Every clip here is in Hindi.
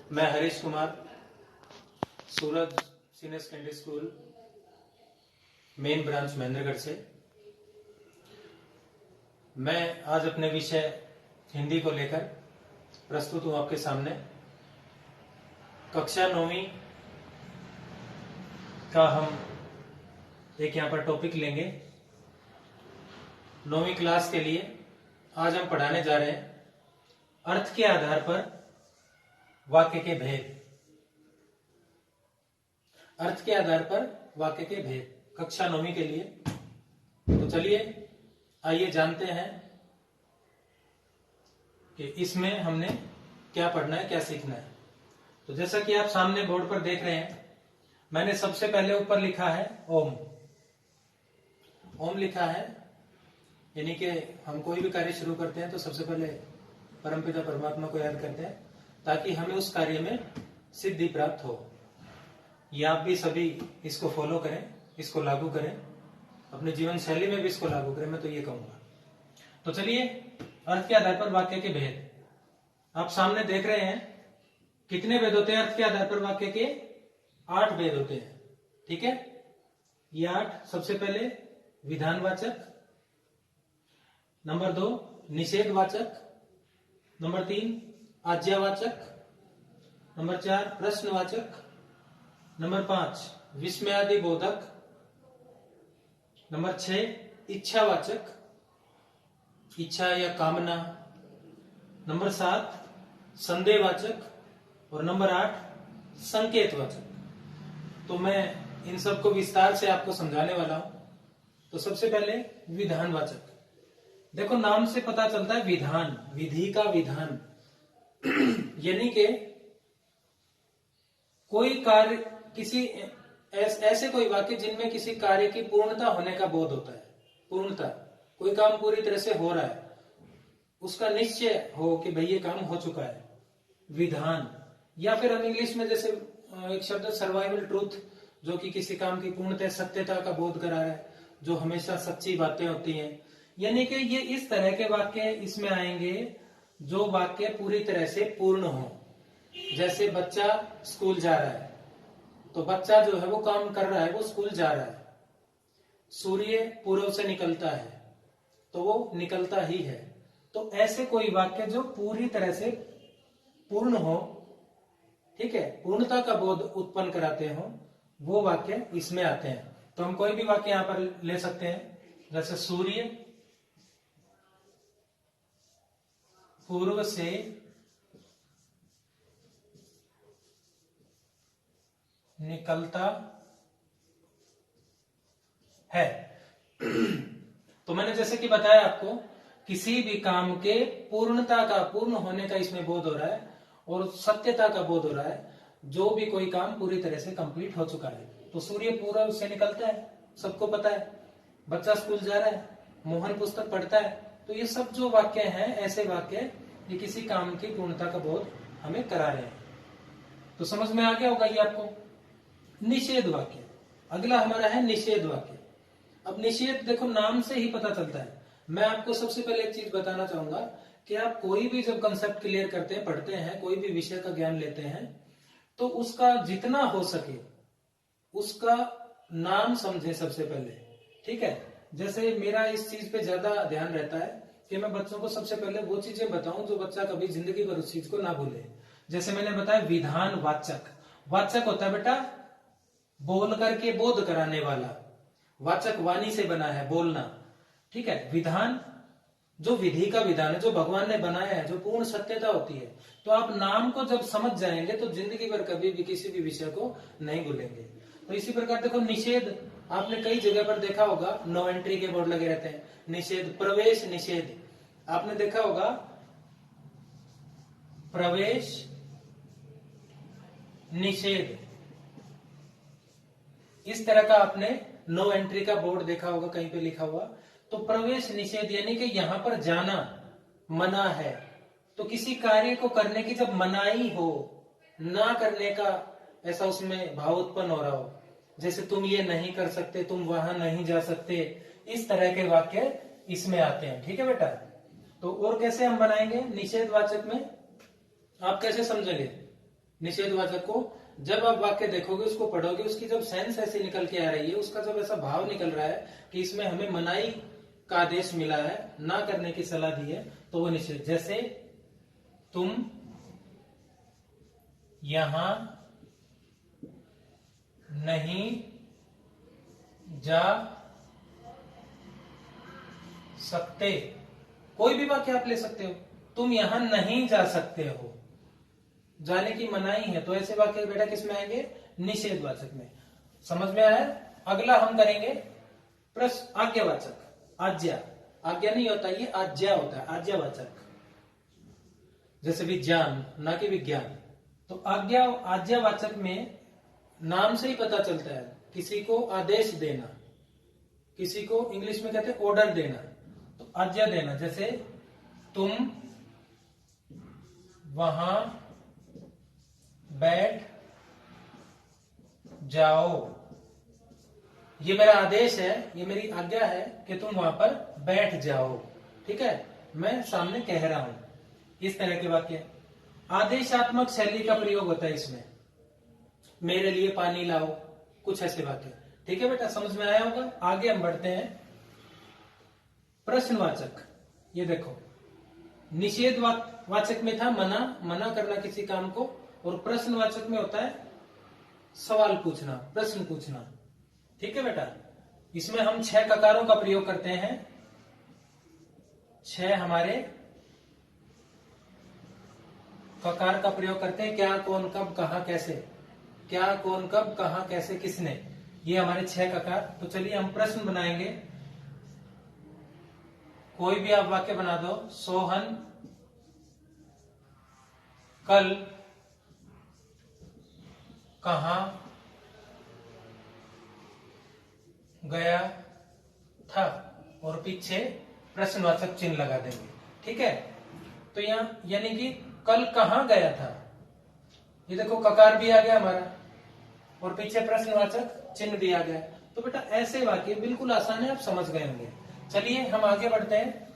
मैं Harish Kumar, Suraj senior secondary school main branch Mahendragarh से। मैं आज अपने विषय हिंदी को लेकर प्रस्तुत हूं आपके सामने। कक्षा 9वीं का हम एक यहाँ पर टॉपिक लेंगे। 9वीं क्लास के लिए आज हम पढ़ाने जा रहे हैं अर्थ के आधार पर वाक्य के भेद। अर्थ के आधार पर वाक्य के भेद कक्षा 9वीं के लिए। तो चलिए आइए जानते हैं कि इसमें हमने क्या पढ़ना है, क्या सीखना है। तो जैसा कि आप सामने बोर्ड पर देख रहे हैं, मैंने सबसे पहले ऊपर लिखा है ओम। ओम लिखा है, यानी कि हम कोई भी कार्य शुरू करते हैं तो सबसे पहले परमपिता परमात्मा को याद करते हैं ताकि हमें उस कार्य में सिद्धि प्राप्त हो। ये आप भी सभी इसको फॉलो करें, इसको लागू करें, अपने जीवन शैली में भी इसको लागू करें, मैं तो ये कहूंगा। तो चलिए अर्थ के आधार पर वाक्य के भेद आप सामने देख रहे हैं। कितने भेद होते हैं अर्थ के आधार पर वाक्य के? 8 भेद होते हैं। ठीक है, ये 8। सबसे पहले विधानवाचक, नंबर 2 निषेधवाचक, नंबर 3 आज्ञावाचक, नंबर 4 प्रश्नवाचक, नंबर 5 विस्मयादि बोधक, नंबर 6 इच्छावाचक, इच्छा या कामना, नंबर 7 संदेहवाचक और नंबर 8 संकेतवाचक। तो मैं इन सबको विस्तार से आपको समझाने वाला हूं। तो सबसे पहले विधानवाचक। देखो, नाम से पता चलता है विधान, विधि का विधान यानी कि कोई कार्य, किसी ऐसे कोई वाक्य जिनमें किसी कार्य की पूर्णता होने का बोध होता है। पूर्णता, कोई काम पूरी तरह से हो रहा है, उसका निश्चय हो कि भाई ये काम हो चुका है, विधान। या फिर हम इंग्लिश में जैसे एक शब्द सर्वाइवल ट्रूथ, जो कि किसी काम की पूर्णतः सत्यता का बोध करा है, जो हमेशा सच्ची बातें होती हैं। यानी कि ये इस तरह के वाक्य इसमें आएंगे जो वाक्य पूरी तरह से पूर्ण हो। जैसे बच्चा स्कूल जा रहा है, तो बच्चा जो है वो काम कर रहा है, वो स्कूल जा रहा है। सूर्य पूर्व से निकलता है, तो वो निकलता ही है। तो ऐसे कोई वाक्य जो पूरी तरह से पूर्ण हो, ठीक है, पूर्णता का बोध उत्पन्न कराते हो, वो वाक्य इसमें आते हैं। तो हम कोई भी वाक्य यहां पर ले सकते हैं, जैसे सूर्य पूर्व से निकलता है। तो मैंने जैसे कि बताया आपको, किसी भी काम के पूर्णता का, पूर्ण होने का इसमें बोध हो रहा है और सत्यता का बोध हो रहा है, जो भी कोई काम पूरी तरह से कंप्लीट हो चुका है। तो सूर्य पूर्व से निकलता है, सबको पता है। बच्चा स्कूल जा रहा है, मोहन पुस्तक पढ़ता है। तो ये सब जो वाक्य हैं, ऐसे वाक्य ये किसी काम की पूर्णता का बोध हमें करा रहे हैं। तो समझ में आ गया होगा ये आपको। निषेध वाक्य अगला हमारा है, निषेध वाक्य। अब निषेध देखो, नाम से ही पता चलता है। मैं आपको सबसे पहले एक चीज बताना चाहूंगा कि आप कोई भी जब कंसेप्ट क्लियर करते हैं, पढ़ते हैं, कोई भी विषय का ज्ञान लेते हैं, तो उसका जितना हो सके उसका नाम समझे सबसे पहले। ठीक है, जैसे मेरा इस चीज पे ज्यादा ध्यान रहता है कि मैं बच्चों को सबसे पहले वो चीजें बताऊं जो बच्चा कभी जिंदगी भर उस चीज को ना भूले। जैसे मैंने बताया विधान वाचक। वाचक होता है बेटा बोल करके बोध कराने वाला। वाचक वाणी से बना है, बोलना। ठीक है, विधान जो विधि का विधान है, जो भगवान ने बनाया है, जो पूर्ण सत्यता होती है। तो आप नाम को जब समझ जाएंगे तो जिंदगी भर कभी भी किसी भी विषय को नहीं भूलेंगे। तो इसी प्रकार देखो, निषेध आपने कई जगह पर देखा होगा, नो एंट्री के बोर्ड लगे रहते हैं। निषेध, प्रवेश निषेध आपने देखा होगा, प्रवेश निषेध, इस तरह का आपने नो एंट्री का बोर्ड देखा होगा, कहीं पे लिखा हुआ। तो प्रवेश निषेध यानी कि यहां पर जाना मना है। तो किसी कार्य को करने की जब मनाही हो, ना करने का ऐसा उसमें भाव उत्पन्न हो रहा हो, जैसे तुम ये नहीं कर सकते, तुम वहां नहीं जा सकते, इस तरह के वाक्य इसमें आते हैं। ठीक है बेटा, तो और कैसे हम बनाएंगे निषेधवाचक में, आप कैसे समझेंगे? निषेधवाचक को जब आप वाक्य देखोगे, उसको पढ़ोगे, उसकी जब सेंस ऐसी निकल के आ रही है, उसका जब ऐसा भाव निकल रहा है कि इसमें हमें मनाही का आदेश मिला है, ना करने की सलाह दी है, तो वो निषेध। जैसे तुम यहां नहीं जा सकते, कोई भी वाक्य आप ले सकते हो। तुम यहां नहीं जा सकते हो, जाने की मनाही है, तो ऐसे वाक्य बेटा किसमें आएंगे? निषेधवाचक में। समझ में आया? अगला हम करेंगे प्रश्न आज्ञावाचक। आज्ञा, आज्ञा नहीं होता, ये आज्ञा होता है, आज्ञावाचक। जैसे विज्ञान, ना कि विज्ञान। तो आज्ञा, आज्ञावाचक में नाम से ही पता चलता है, किसी को आदेश देना, किसी को इंग्लिश में कहते हैं ऑर्डर देना, तो आज्ञा देना। जैसे तुम वहां बैठ जाओ, ये मेरा आदेश है, ये मेरी आज्ञा है कि तुम वहां पर बैठ जाओ। ठीक है, मैं सामने कह रहा हूं। इस तरह के वाक्य आदेशात्मक शैली का प्रयोग होता है इसमें। मेरे लिए पानी लाओ, कुछ ऐसे वाक्य। ठीक है बेटा, समझ में आया होगा। आगे हम बढ़ते हैं। प्रश्नवाचक, ये देखो, निषेधवाचक में था मना, मना करना किसी काम को, और प्रश्नवाचक में होता है सवाल पूछना, प्रश्न पूछना। ठीक है बेटा, इसमें हम 6 ककारों का प्रयोग करते हैं। 6 हमारे ककार का प्रयोग करते हैं। क्या, कौन, कब, कहां, कैसे। क्या, कौन, कब, कहां, कैसे, किसने, ये हमारे 6 ककार। तो चलिए हम प्रश्न बनाएंगे। कोई भी आप वाक्य बना दो। सोहन कल कहां गया था, और पीछे प्रश्नवाचक चिन्ह लगा देंगे। ठीक है, तो यहां यानी कि कल कहां गया था, ये देखो ककार भी आ गया हमारा, और पीछे प्रश्नवाचक चिन्ह भी आ गया। तो बेटा ऐसे वाक्य बिल्कुल आसान है, आप समझ गए होंगे। चलिए हम आगे बढ़ते हैं।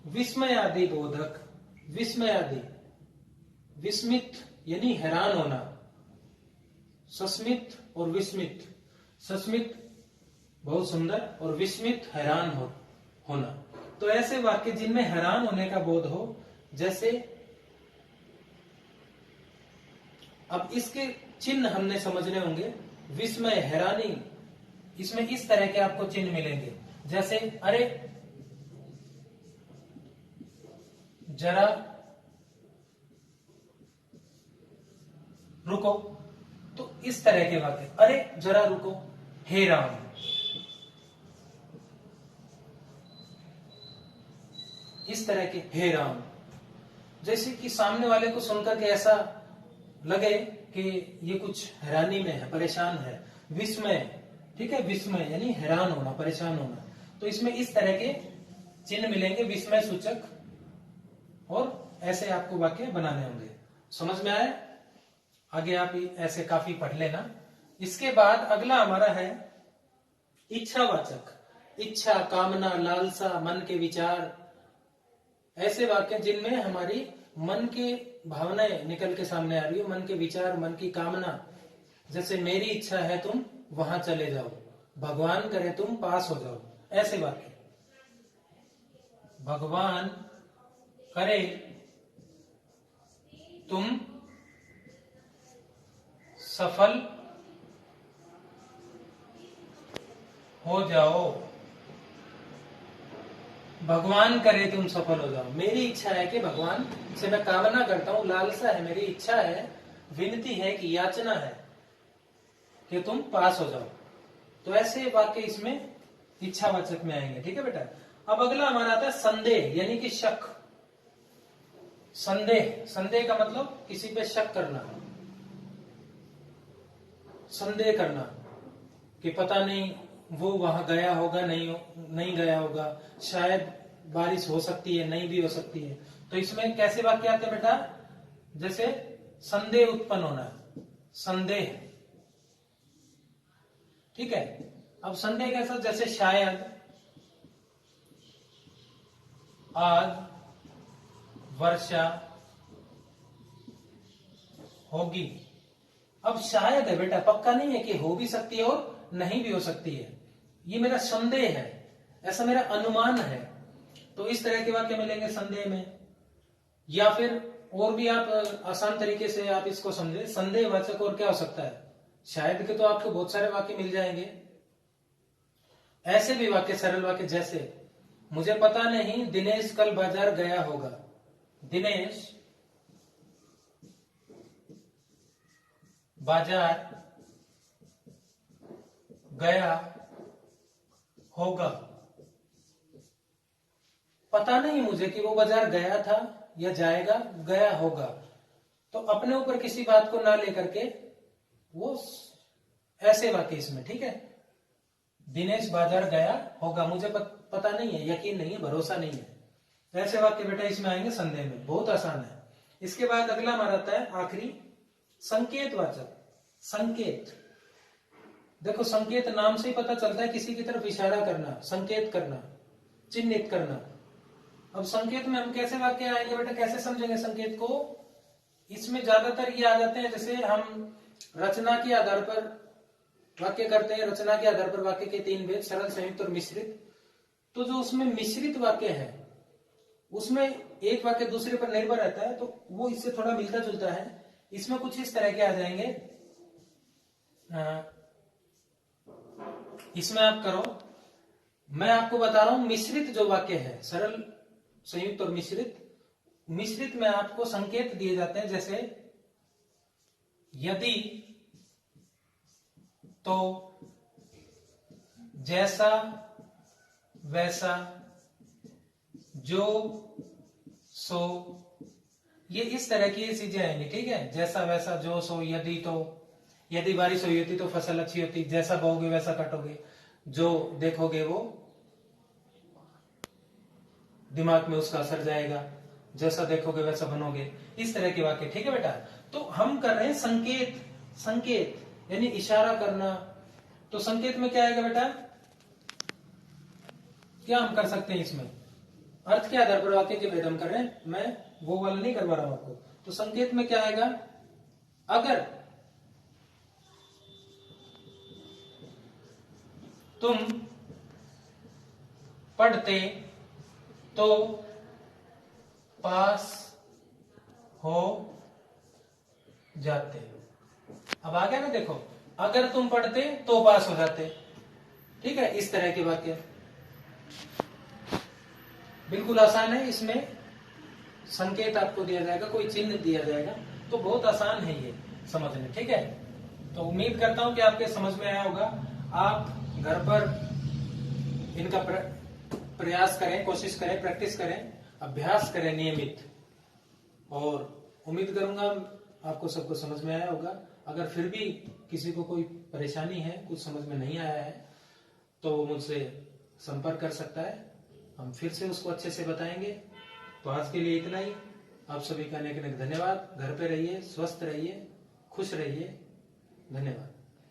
विस्मयादि बोधक। विस्मयादि, विस्मित यानी हैरान होना, सस्मित और विस्मित। सस्मित बहुत सुंदर, और विस्मित हैरान होना। तो ऐसे वाक्य जिनमें हैरान होने का बोध हो, जैसे अब इसके चिन्ह हमने समझने होंगे। विस्मय, हैरानी, इसमें इस तरह के आपको चिन्ह मिलेंगे। जैसे अरे जरा रुको, तो इस तरह के वाक्य, अरे जरा रुको, हे राम। इस तरह के हे राम, जैसे कि सामने वाले को सुनकर के ऐसा लगे कि ये कुछ हैरानी में है, परेशान है। विस्मय, ठीक है, विस्मय यानी हैरान होना, परेशान होना। तो इसमें इस तरह के चिन्ह मिलेंगे, विस्मय सूचक, और ऐसे आपको वाक्य बनाने होंगे। समझ में आया? आगे आप ऐसे काफी पढ़ लेना। इसके बाद अगला हमारा है इच्छावाचक। इच्छा, कामना, लालसा, मन के विचार, ऐसे वाक्य जिनमें हमारी मन की भावनाएं निकल के सामने आ रही हो, मन के विचार, मन की कामना। जैसे मेरी इच्छा है तुम वहां चले जाओ, भगवान करे तुम पास हो जाओ, ऐसे वाक्य। भगवान करे तुम सफल हो जाओ, भगवान करे तुम सफल हो जाओ। मेरी इच्छा है कि भगवान से मैं कामना करता हूं, लालसा है, मेरी इच्छा है, विनती है कि याचना है कि तुम पास हो जाओ। तो ऐसे वाक्य इसमें इच्छावाचक में आएंगे। ठीक है बेटा, अब अगला हमारा आता है संदेह यानी कि शक। संदेह, संदेह का मतलब किसी पे शक करना, संदेह करना कि पता नहीं वो वहां गया होगा, नहीं गया होगा, शायद बारिश हो सकती है, नहीं भी हो सकती है। तो इसमें कैसे वाक्य आते हैं बेटा? जैसे संदेह उत्पन्न होना, संदेह। ठीक है, अब संदेह कैसा? जैसे शायद, आज वर्षा होगी। अब शायद है बेटा, पक्का नहीं है कि हो भी सकती है और नहीं भी हो सकती है, ये मेरा संदेह है, ऐसा मेरा अनुमान है। तो इस तरह के वाक्य मिलेंगे संदेह में। या फिर और भी आप आसान तरीके से आप इसको समझे, संदेहवाचक और क्या हो सकता है, शायद के तो आपको बहुत सारे वाक्य मिल जाएंगे। ऐसे भी वाक्य, सरल वाक्य, जैसे मुझे पता नहीं दिनेश कल बाजार गया होगा। दिनेश बाजार गया होगा। पता नहीं मुझे कि वो बाजार गया था या जाएगा, गया होगा। तो अपने ऊपर किसी बात को ना लेकर के वो ऐसे वाक्य इसमें, ठीक है। दिनेश बाजार गया होगा, मुझे पता नहीं है, यकीन नहीं है, भरोसा नहीं है। तो ऐसे वाक्य बेटा इसमें आएंगे संदेह में, बहुत आसान है। इसके बाद अगला हमारा आता है आखिरी, संकेतवाचक। संकेत, देखो संकेत नाम से ही पता चलता है किसी की तरफ इशारा करना, संकेत करना, चिन्हित करना। अब संकेत में हम कैसे वाक्य आएंगे बेटा, कैसे समझेंगे संकेत को? इसमें ज्यादातर ये आ जाते हैं, जैसे हम रचना के आधार पर वाक्य करते हैं, रचना के आधार पर वाक्य के 3 भेद, सरल, संयुक्त और मिश्रित। तो जो उसमें मिश्रित वाक्य है उसमें एक वाक्य दूसरे पर निर्भर रहता है, तो वो इससे थोड़ा मिलता जुलता है। इसमें कुछ इस तरह के आ जाएंगे। इसमें आप करो, मैं आपको बता रहा हूं मिश्रित जो वाक्य है, सरल, संयुक्त और मिश्रित। मिश्रित में आपको संकेत दिए जाते हैं, जैसे यदि, तो, जैसा, वैसा, जो, सो, ये इस तरह की ये चीजें आएंगी, ठीक है। जैसा, वैसा, जो, सो, यदि, तो, यदि बारिश हुई होती तो फसल अच्छी होती, जैसा बोओगे वैसा काटोगे, जो देखोगे वो दिमाग में उसका असर जाएगा, जैसा देखोगे वैसा बनोगे, इस तरह के वाक्य, ठीक है बेटा। तो हम कर रहे हैं संकेत, संकेत यानी इशारा करना। तो संकेत में क्या आएगा बेटा, क्या हम कर सकते हैं इसमें, अर्थ के आधार पर वाक्य के भेद हम कर रहे हैं, मैं वो वाला नहीं करवा रहा हूं आपको। तो संकेत में क्या आएगा, अगर तुम पढ़ते तो पास हो जाते। अब आ गया ना, देखो, अगर तुम पढ़ते तो पास हो जाते, ठीक है। इस तरह के वाक्य बिल्कुल आसान है। इसमें संकेत आपको दिया जाएगा, कोई चिन्ह दिया जाएगा, तो बहुत आसान है ये समझने, ठीक है। तो उम्मीद करता हूं कि आपके समझ में आया होगा। आप घर पर इनका प्रयास करें, कोशिश करें, प्रैक्टिस करें, अभ्यास करें नियमित, और उम्मीद करूंगा आपको सबको समझ में आया होगा। अगर फिर भी किसी को कोई परेशानी है, कुछ समझ में नहीं आया है, तो वो मुझसे संपर्क कर सकता है, हम फिर से उसको अच्छे से बताएंगे। तो आज के लिए इतना ही। आप सभी का अनेक अनेक धन्यवाद। घर पे रहिए, स्वस्थ रहिए, खुश रहिए। धन्यवाद।